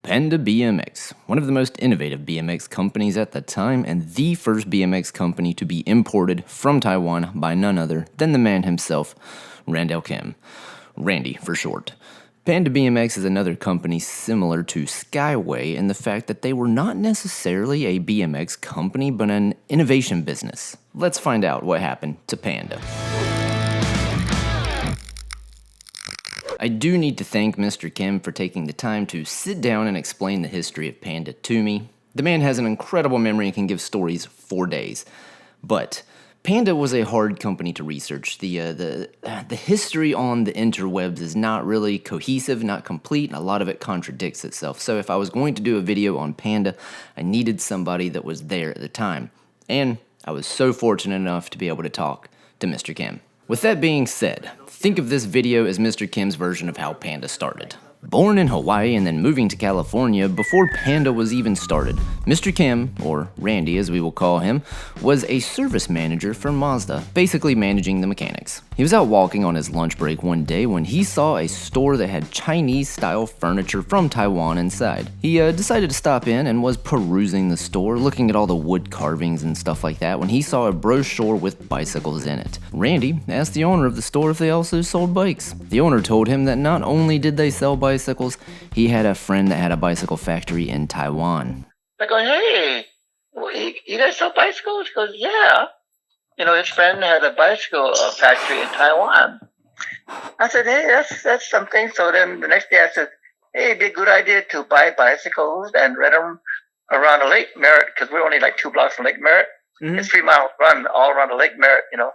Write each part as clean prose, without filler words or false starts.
Panda BMX, one of the most innovative BMX companies at the time and the first BMX company to be imported from Taiwan by none other than the man himself, Randell Kim. Randy for short. Panda BMX is another company similar to Skyway in the fact that they were not necessarily a BMX company but an innovation business. Let's find out what happened to Panda. I do need to thank Mr. Kim for taking the time to sit down and explain the history of Panda to me. The man has an incredible memory and can give stories for days. But Panda was a hard company to research. The history on the interwebs is not really cohesive, not complete, and a lot of it contradicts itself. So if I was going to do a video on Panda, I needed somebody that was there at the time. And I was so fortunate enough to be able to talk to Mr. Kim. With that being said, think of this video as Mr. Kim's version of how Panda started. Born in Hawaii and then moving to California before Panda was even started, Mr. Kim, or Randy as we will call him, was a service manager for Mazda, basically managing the mechanics. He was out walking on his lunch break one day when he saw a store that had Chinese-style furniture from Taiwan inside. He decided to stop in and was perusing the store, looking at all the wood carvings and stuff like that, when he saw a brochure with bicycles in it. Randy asked the owner of the store if they also sold bikes. The owner told him that not only did they sell bicycles, he had a friend that had a bicycle factory in Taiwan. I go, hey, you guys sell bicycles? He goes, yeah. You know, his friend had a bicycle factory in Taiwan. I said, hey, that's something. So then the next day I said, hey, it'd be a good idea to buy bicycles and rent them around the Lake Merritt, because we're only like 2 blocks from Lake Merritt. It's 3 mile run all around the Lake Merritt, you know.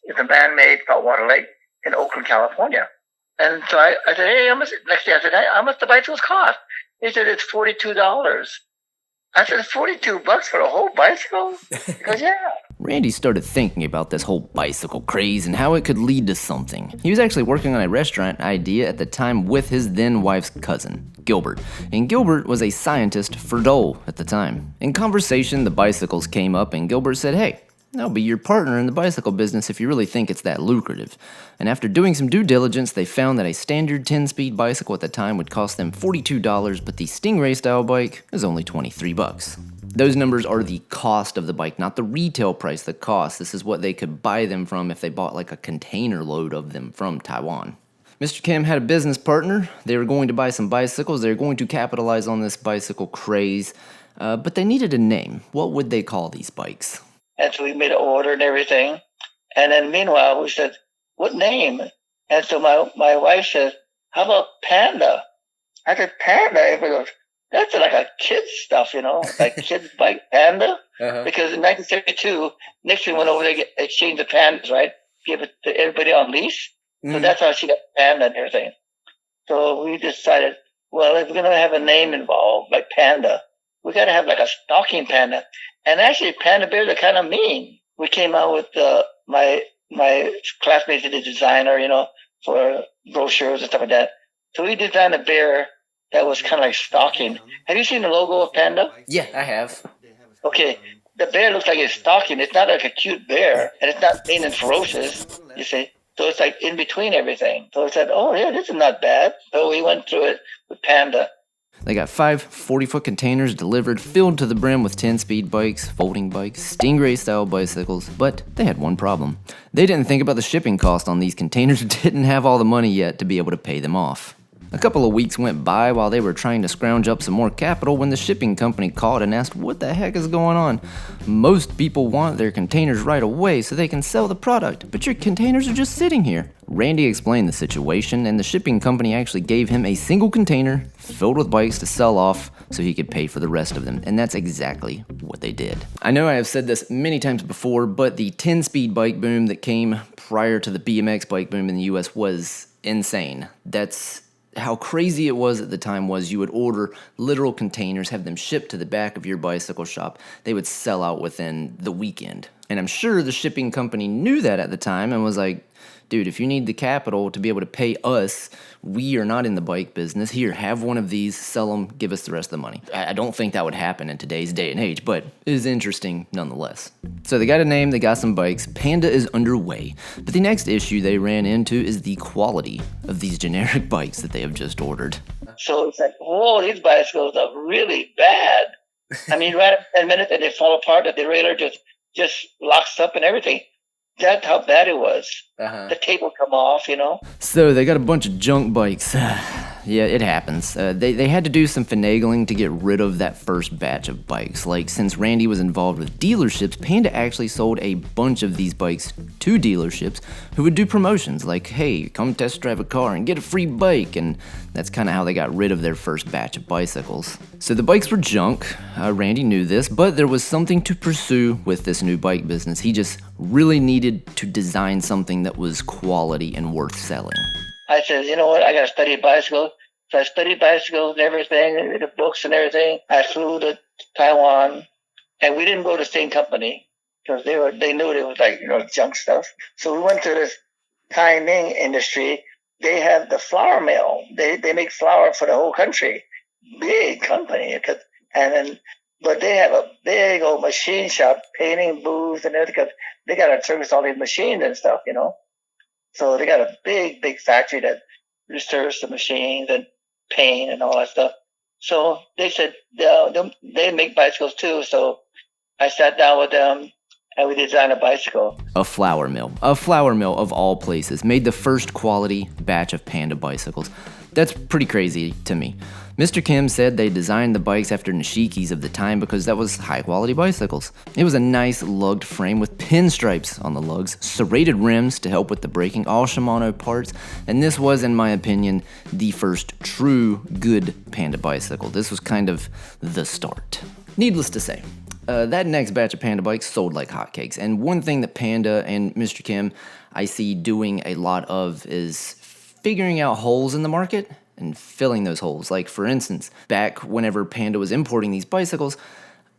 It's a man-made saltwater lake in Oakland, California. And so I said, hey, next day I said, hey, how much the bicycles cost? He said, it's $42. I said, $42 for a whole bicycle? He goes, yeah. Randy started thinking about this whole bicycle craze and how it could lead to something. He was actually working on a restaurant idea at the time with his then wife's cousin, Gilbert. And Gilbert was a scientist for Dole at the time. In conversation, the bicycles came up and Gilbert said, hey, I'll be your partner in the bicycle business if you really think it's that lucrative. And after doing some due diligence, they found that a standard 10-speed bicycle at the time would cost them $42, but the Stingray style bike is only $23. Those numbers are the cost of the bike, not the retail price, the cost. This is what they could buy them from if they bought like a container load of them from Taiwan. Mr. Kim had a business partner. They were going to buy some bicycles. They were going to capitalize on this bicycle craze, but they needed a name. What would they call these bikes? And so we made an order and everything. And then meanwhile, we said, what name? And so my wife says, how about Panda? I said, Panda? Everybody goes, that's like a kid's stuff, you know, like kids bike Panda. Because in 1972, Nixon went over there to exchange the Pandas, right? Give it to everybody on lease. So that's how she got Panda and everything. So we decided, well, if we're going to have a name involved, like Panda, we got to have like a stalking panda. And actually, panda bears are kind of mean. We came out with my classmates did a designer, you know, for brochures and stuff like that. So we designed a bear that was kind of like stalking. Have you seen the logo of Panda? Yeah, I have. Okay, the bear looks like it's stalking. It's not like a cute bear, and it's not mean and ferocious, you see. So it's like in between everything. So I said, oh, yeah, this is not bad. So we went through it with Panda. They got 5 40-foot containers delivered, filled to the brim with 10-speed bikes, folding bikes, Stingray-style bicycles, but they had one problem. They didn't think about the shipping cost on these containers, didn't have all the money yet to be able to pay them off. A couple of weeks went by while they were trying to scrounge up some more capital when the shipping company called and asked what the heck is going on. Most people want their containers right away so they can sell the product, but your containers are just sitting here. Randy explained the situation and the shipping company actually gave him a single container filled with bikes to sell off so he could pay for the rest of them, and that's exactly what they did. I know I have said this many times before, but the 10-speed bike boom that came prior to the BMX bike boom in the US was insane. That's how crazy it was at the time. Was you would order literal containers, have them shipped to the back of your bicycle shop. They would sell out within the weekend. And I'm sure the shipping company knew that at the time and was like, dude, if you need the capital to be able to pay us, we are not in the bike business. Here, have one of these, sell them, give us the rest of the money. I don't think that would happen in today's day and age, but it is interesting nonetheless. So they got a name, they got some bikes, Panda is underway. But the next issue they ran into is the quality of these generic bikes that they have just ordered. So it's like, whoa, these bicycles are really bad. I mean, right at 10 minutes and they fall apart, the derailleur just locks up and everything. That's how bad it was. The tape will come off, So they got a bunch of junk bikes. Yeah, it happens. They had to do some finagling to get rid of that first batch of bikes. Like, since Randy was involved with dealerships, Panda actually sold a bunch of these bikes to dealerships who would do promotions like, hey, come test drive a car and get a free bike. And that's kind of how they got rid of their first batch of bicycles. So the bikes were junk. Randy knew this, but there was something to pursue with this new bike business. He just really needed to design something that was quality and worth selling. I said, you know what, I got to study bicycles. So I studied bicycles and everything, the books and everything. I flew to Taiwan, and we didn't go to the same company because they knew it was like, junk stuff. So we went to this Taiming industry. They have the flour mill. They make flour for the whole country. Big company. But they have a big old machine shop, painting booths and everything, because they got to service all these machines and stuff, So they got a big, big factory that restores the machines and paint and all that stuff. So they said they make bicycles too. So I sat down with them and we designed a bicycle. A flour mill of all places, made the first quality batch of Panda bicycles. That's pretty crazy to me. Mr. Kim said they designed the bikes after Nishikis of the time because that was high-quality bicycles. It was a nice lugged frame with pinstripes on the lugs, serrated rims to help with the braking, all Shimano parts, and this was, in my opinion, the first true good Panda bicycle. This was kind of the start. Needless to say, that next batch of Panda bikes sold like hotcakes, and one thing that Panda and Mr. Kim I see doing a lot of is figuring out holes in the market and filling those holes. Like, for instance, back whenever Panda was importing these bicycles,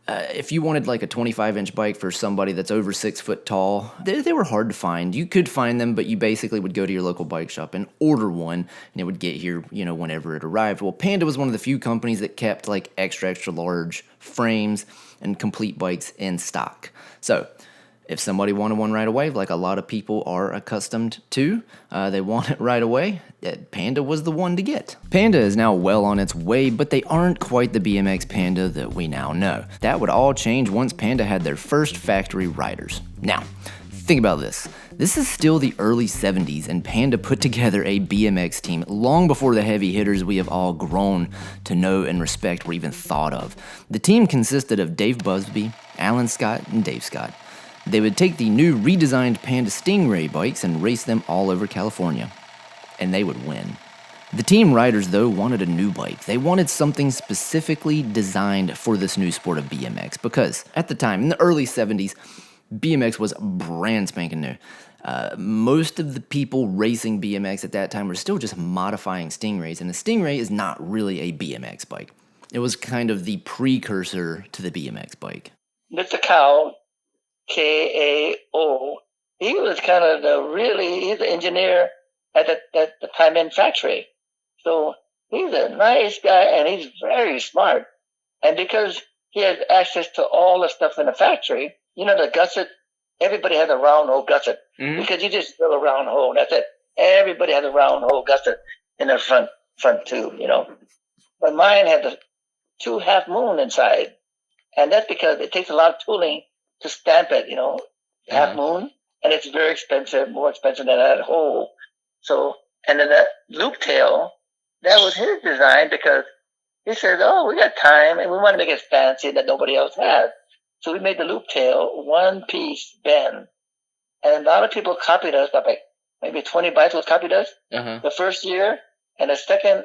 if you wanted like a 25-inch bike for somebody that's over 6 foot tall, they were hard to find. You could find them, but you basically would go to your local bike shop and order one, and it would get here, whenever it arrived. Well, Panda was one of the few companies that kept like extra large frames and complete bikes in stock. So if somebody wanted one right away, like a lot of people are accustomed to, they want it right away, Panda was the one to get. Panda is now well on its way, but they aren't quite the BMX Panda that we now know. That would all change once Panda had their first factory riders. Now, think about this. This is still the early 70s, and Panda put together a BMX team long before the heavy hitters we have all grown to know and respect were even thought of. The team consisted of Dave Busby, Alan Scott, and Dave Scott. They would take the new redesigned Panda Stingray bikes and race them all over California. And they would win. The team riders, though, wanted a new bike. They wanted something specifically designed for this new sport of BMX because, at the time, in the early 70s, BMX was brand spanking new. Most of the people racing BMX at that time were still just modifying Stingrays, and the Stingray is not really a BMX bike. It was kind of the precursor to the BMX bike. Mr. Kao, Kao, he was kind of he's the engineer at the Taiwan factory. So he's a nice guy and he's very smart. And because he has access to all the stuff in the factory, the gusset, everybody has a round hole gusset. Mm-hmm. Because you just drill a round hole, that's it. Everybody has a round hole gusset in their front tube, But mine had the 2 half moon inside. And that's because it takes a lot of tooling to stamp it, half moon, and it's very expensive, more expensive than that hole. So, and then that loop tail, that was his design because he said, we got time and we want to make it fancy that nobody else has. So we made the loop tail one piece bend. And a lot of people copied us, like maybe 20 bicycles copied us the first year, and the second,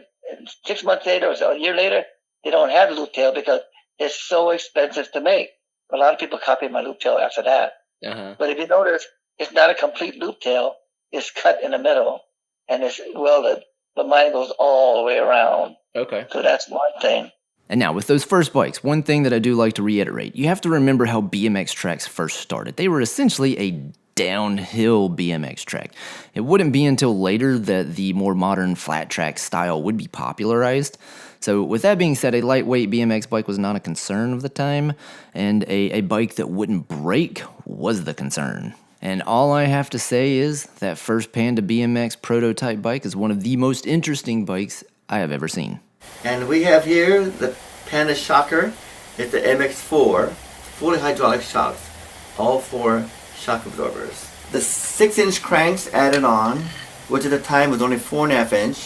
6 months later or a year later, they don't have the loop tail because it's so expensive to make. A lot of people copied my loop tail after that. But if you notice, it's not a complete loop tail. It's cut in the middle and it's welded. But mine goes all the way around. Okay. So that's one thing. And now, with those first bikes, one thing that I do like to reiterate, you have to remember how BMX tracks first started. They were essentially a downhill BMX track. It wouldn't be until later that the more modern flat track style would be popularized. So with that being said, a lightweight BMX bike was not a concern of the time, and a bike that wouldn't break was the concern. And all I have to say is that first Panda BMX prototype bike is one of the most interesting bikes I have ever seen. And we have here the Panda shocker. It's the MX4, fully hydraulic shocks, all 4 shock absorbers. The 6-inch cranks added on, which at the time was only 4.5 inch.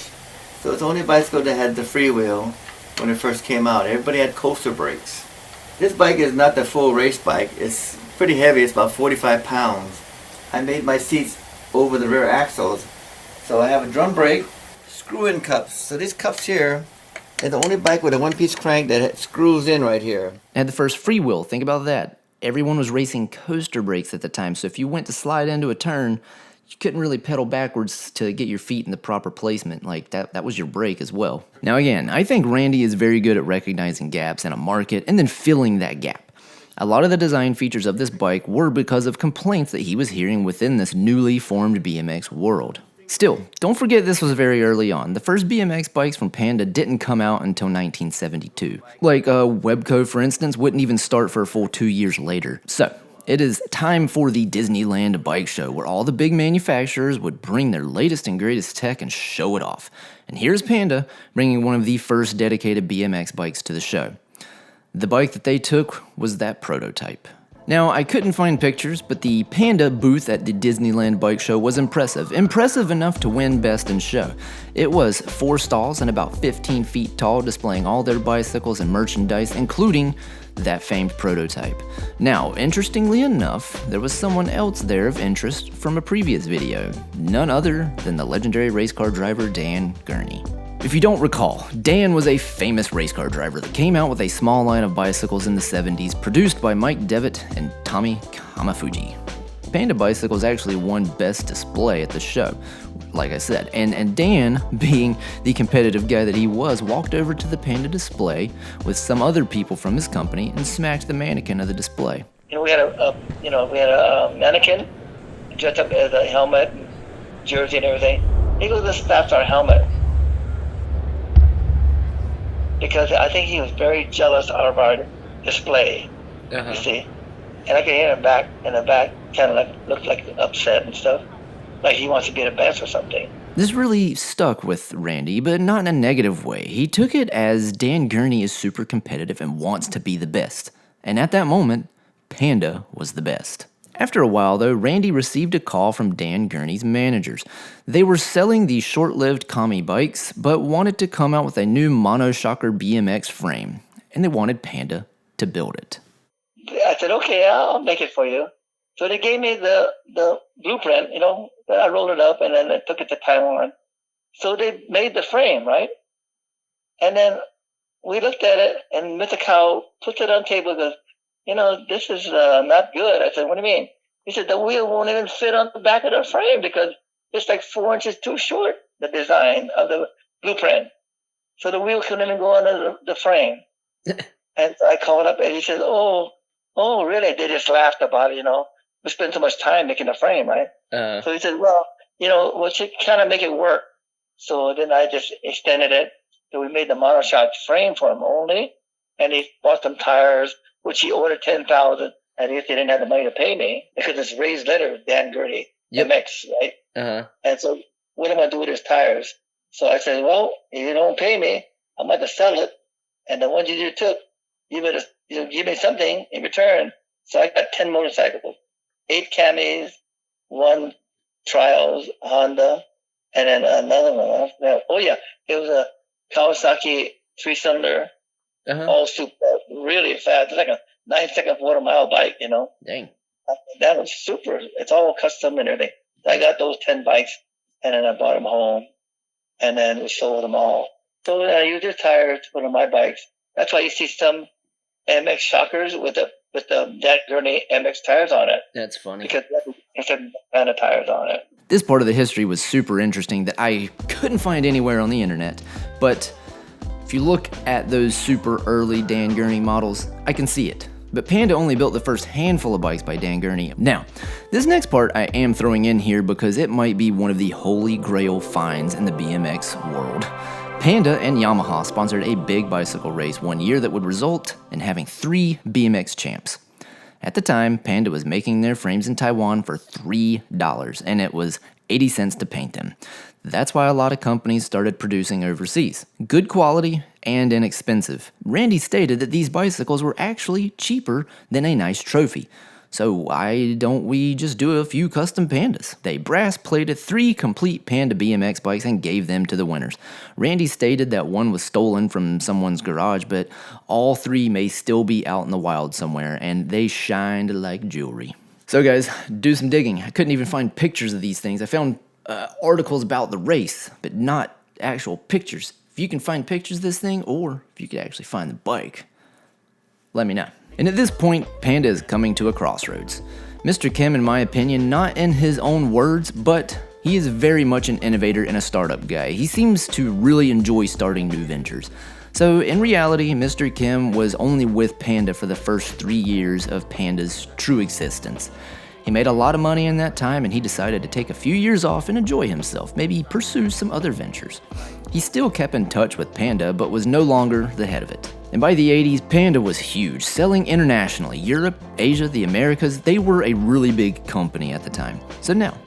So it's the only bicycle that had the freewheel when it first came out. Everybody had coaster brakes. This bike is not the full race bike. It's pretty heavy. It's about 45 pounds. I made my seats over the rear axles. So I have a drum brake, screw-in cups. So these cups here is the only bike with a one-piece crank that screws in right here. And the first freewheel, think about that. Everyone was racing coaster brakes at the time, so if you went to slide into a turn, you couldn't really pedal backwards to get your feet in the proper placement. Like, that was your brake as well. Now again, I think Randy is very good at recognizing gaps in a market and then filling that gap. A lot of the design features of this bike were because of complaints that he was hearing within this newly formed BMX world. Still, don't forget this was very early on. The first BMX bikes from Panda didn't come out until 1972. Like Webco, for instance, wouldn't even start for a full 2 years later. So, it is time for the Disneyland bike show, where all the big manufacturers would bring their latest and greatest tech and show it off. And here's Panda bringing one of the first dedicated BMX bikes to the show. The bike that they took was that prototype. Now, I couldn't find pictures, but the Panda booth at the Disneyland bike show was impressive. Impressive enough to win Best in Show. It was 4 stalls and about 15 feet tall, displaying all their bicycles and merchandise, including that famed prototype. Now, interestingly enough, there was someone else there of interest from a previous video, none other than the legendary race car driver Dan Gurney. If you don't recall, Dan was a famous race car driver that came out with a small line of bicycles in the 70s, produced by Mike Devitt and Tommy Kamafuji. Panda bicycles actually won Best Display at the show, like I said, and Dan, being the competitive guy that he was, walked over to the Panda display with some other people from his company and smacked the mannequin of the display. We had a mannequin dressed up as a helmet, and jersey, and everything. He goes and slaps our helmet because I think he was very jealous of our display. You see, and I could hear him in the back, kind of like looked like upset and stuff. Like he wants to be the best or something. This really stuck with Randy, but not in a negative way. He took it as Dan Gurney is super competitive and wants to be the best. And at that moment, Panda was the best. After a while, though, Randy received a call from Dan Gurney's managers. They were selling the short-lived Kami bikes, but wanted to come out with a new monoshocker BMX frame, and they wanted Panda to build it. I said, okay, I'll make it for you. So they gave me the blueprint, I rolled it up and then I took it to Taiwan. So they made the frame, right? And then we looked at it and Mr. Cow puts it on the table and goes, this is not good. I said, what do you mean? He said, the wheel won't even fit on the back of the frame because it's like 4 inches too short, the design of the blueprint. So the wheel couldn't even go under the frame. And so I called up and he said, oh, really? They just laughed about it, We spend so much time making the frame, right? So he said, well, we should kind of make it work. So then I just extended it. So we made the monoshock frame for him only. And he bought some tires, which he ordered 10,000. And he didn't have the money to pay me because it's raised letter, Dan Gurney, MX, right? And so what am I going to do with his tires? So I said, well, if you don't pay me, I'm going to sell it. And the ones you took, you better give me something in return. So I got 10 motorcycles, 8 Camis, 1 Trials Honda, and then another one. Oh yeah, it was a Kawasaki 3-cylinder, all super, really fast. It's like a 9-second quarter-mile bike, Dang. That was super. It's all custom and everything. So I got those 10 bikes, and then I brought them home, and then we sold them all. So I used his tires to put on my bikes. That's why you see some MX shockers with the Dan Gurney MX tires on it. That's funny. Because it's a kind of tires on it. This part of the history was super interesting that I couldn't find anywhere on the internet, but if you look at those super early Dan Gurney models, I can see it. But Panda only built the first handful of bikes by Dan Gurney. Now, this next part I am throwing in here because it might be one of the holy grail finds in the BMX world. Panda and Yamaha sponsored a big bicycle race one year that would result in having 3 BMX champs. At the time, Panda was making their frames in Taiwan for $3, and it was 80 cents to paint them. That's why a lot of companies started producing overseas. Good quality and inexpensive. Randy stated that these bicycles were actually cheaper than a nice trophy. So why don't we just do a few custom Pandas? They brass-plated 3 complete Panda BMX bikes and gave them to the winners. Randy stated that one was stolen from someone's garage, but all 3 may still be out in the wild somewhere, and they shined like jewelry. So guys, do some digging. I couldn't even find pictures of these things. I found articles about the race, but not actual pictures. If you can find pictures of this thing, or if you could actually find the bike, let me know. And at this point, Panda is coming to a crossroads. Mr. Kim, in my opinion, not in his own words, but he is very much an innovator and a startup guy. He seems to really enjoy starting new ventures. So in reality, Mr. Kim was only with Panda for the first 3 years of Panda's true existence. He made a lot of money in that time, and he decided to take a few years off and enjoy himself, maybe pursue some other ventures. He still kept in touch with Panda, but was no longer the head of it. And by the 80s, Panda was huge, selling internationally. Europe, Asia, the Americas, they were a really big company at the time. So now,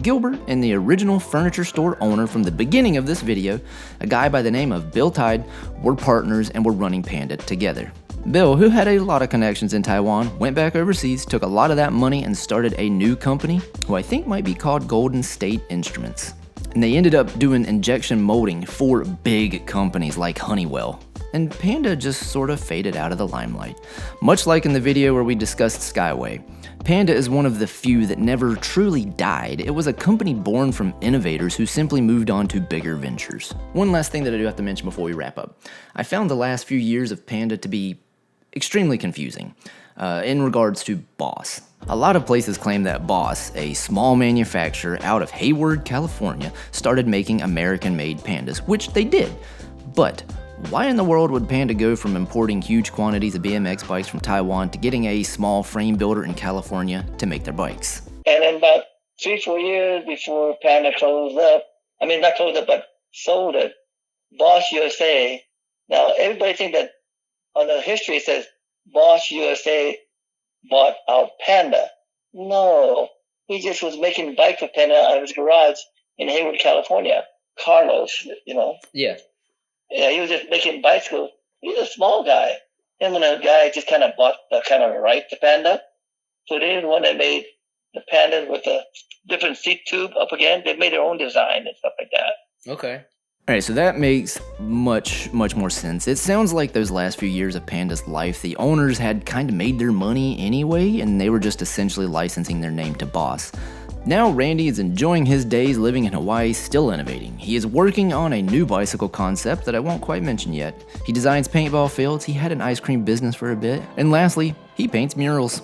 Gilbert and the original furniture store owner from the beginning of this video, a guy by the name of Bill Tide, were partners and were running Panda together. Bill, who had a lot of connections in Taiwan, went back overseas, took a lot of that money and started a new company, who I think might be called Golden State Instruments. And they ended up doing injection molding for big companies like Honeywell. And Panda just sort of faded out of the limelight. Much like in the video where we discussed Skyway, Panda is one of the few that never truly died. It was a company born from innovators who simply moved on to bigger ventures. One last thing that I do have to mention before we wrap up. I found the last few years of Panda to be extremely confusing in regards to Boss. A lot of places claim that Boss, a small manufacturer out of Hayward, California, started making American-made Pandas, which they did. But why in the world would Panda go from importing huge quantities of BMX bikes from Taiwan to getting a small frame builder in California to make their bikes? And in about 3-4 years before Panda closed up, I mean, not closed up, but sold it, Boss USA. Now, everybody thinks that on the history it says Boss USA bought out Panda. No, he just was making bikes for Panda out of his garage in Hayward, California. Carlos, you know. Yeah. Yeah, he was just making bicycles. He's a small guy. Him and a guy just kind of bought the kind of right to Panda. So they're the one that made the Pandas with the different seat tube up again. They made their own design and stuff like that. Okay. All right, so that makes much more sense. It sounds like those last few years of Panda's life, the owners had kind of made their money anyway, and they were just essentially licensing their name to Boss. Now Randy is enjoying his days living in Hawaii, still innovating. He is working on a new bicycle concept that I won't quite mention yet. He designs paintball fields, he had an ice cream business for a bit, and lastly, he paints murals.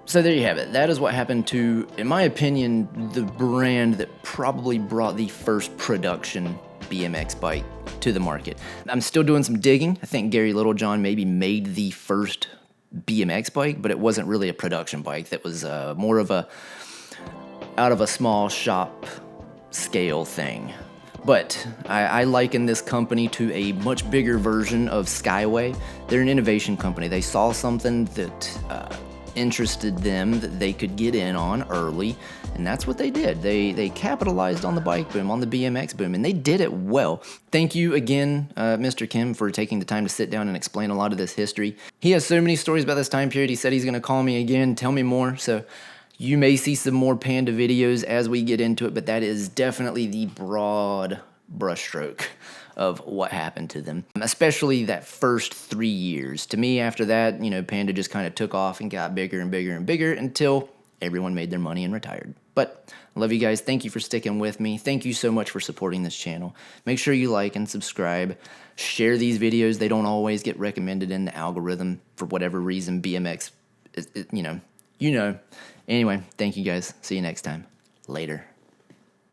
So there you have it. That is what happened to, in my opinion, the brand that probably brought the first production BMX bike to the market. I'm still doing some digging. I think Gary Littlejohn maybe made the first BMX bike, but it wasn't really a production bike. That was more of a out of a small shop scale thing. But I liken this company to a much bigger version of Skyway. They're an innovation company. They saw something that interested them that they could get in on early, and that's what they did. They capitalized on the bike boom, on the BMX boom, and they did it well. Thank you again, Mr. Kim, for taking the time to sit down and explain a lot of this history. He has so many stories about this time period. He said he's going to call me again, tell me more, so you may see some more Panda videos as we get into it, but that is definitely the broad brushstroke of what happened to them, especially that first 3 years. To me, after that, Panda just kind of took off and got bigger and bigger and bigger until everyone made their money and retired. But I love you guys. Thank you for sticking with me. Thank you so much for supporting this channel. Make sure you like and subscribe. Share these videos. They don't always get recommended in the algorithm for whatever reason. BMX, you know. Anyway, thank you guys. See you next time. Later.